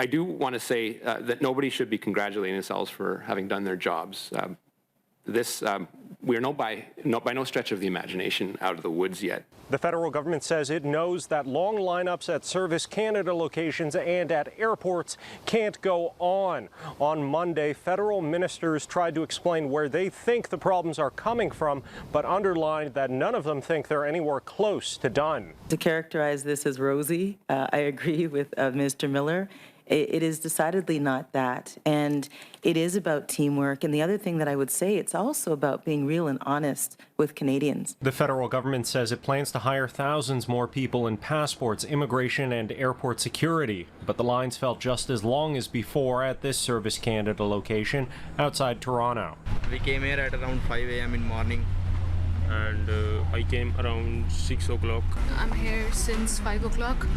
I do want to say that nobody should be congratulating themselves for having done their jobs. We are by no stretch of the imagination out of the woods yet. The federal government says it knows that long lineups at Service Canada locations and at airports can't go on. On Monday, federal ministers tried to explain where they think the problems are coming from, but underlined that none of them think they're anywhere close to done. To characterize this as rosy, I agree with Minister Miller. It is decidedly not that, and it is about teamwork. And the other thing that I would say, it's also about being real and honest with Canadians. The federal government says it plans to hire thousands more people in passports, immigration, and airport security. But the lines felt just as long as before at this Service Canada location outside Toronto. We came here at around 5 a.m. in morning. And I came around 6 o'clock. I'm here since 5 o'clock.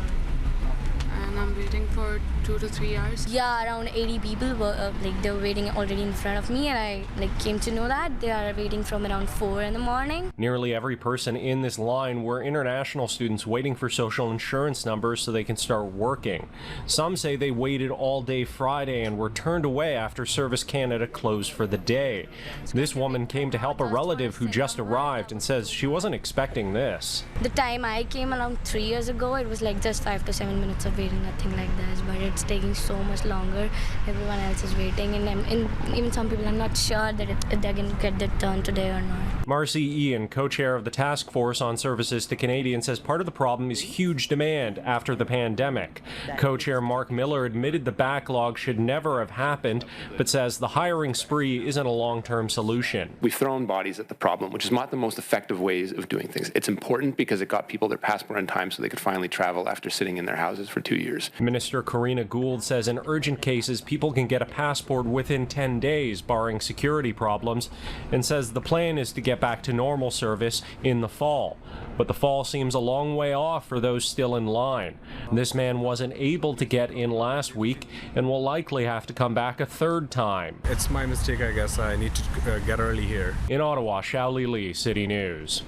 And I'm waiting for 2 to 3 hours. Yeah, around 80 people were they were waiting already in front of me, and I came to know that they are waiting from around 4 in the morning. Nearly every person in this line were international students waiting for social insurance numbers so they can start working. Some say they waited all day Friday and were turned away after Service Canada closed for the day. This woman came to help a relative who just arrived and says she wasn't expecting this. The time I came around 3 years ago, it was like just 5 to 7 minutes of waiting, nothing like this, but it's taking so much longer. Everyone else is waiting, and even some people are not sure that they're going to get their turn today or not. Marcy Ian, co-chair of the task force on services to Canadians, says part of the problem is huge demand after the pandemic. Co-chair Marc Miller admitted the backlog should never have happened, but says the hiring spree isn't a long-term solution. We've thrown bodies at the problem, which is not the most effective ways of doing things. It's important because it got people their passport on time so they could finally travel after sitting in their houses for 2 years. Minister Karina Gould says in urgent cases, people can get a passport within 10 days, barring security problems, and says the plan is to get back to normal service in the fall. But the fall seems a long way off for those still in line. This man wasn't able to get in last week and will likely have to come back a third time. It's my mistake, I guess. I need to get early here. In Ottawa, Xiaoli Li, City News.